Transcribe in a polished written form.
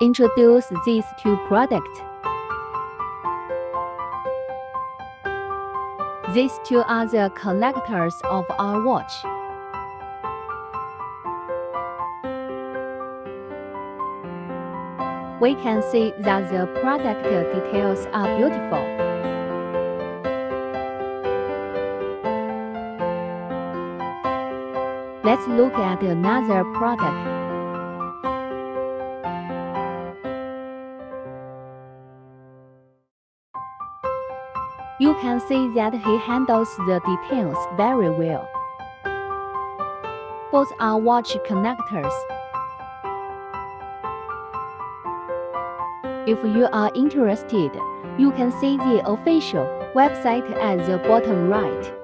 introduce these two products. These two are the connectors of our watch. We can see that the product details are beautiful. Let's look at another product. You can see that he handles the details very well. Both are watch connectors. If you are interested, you can see the official website at the bottom right.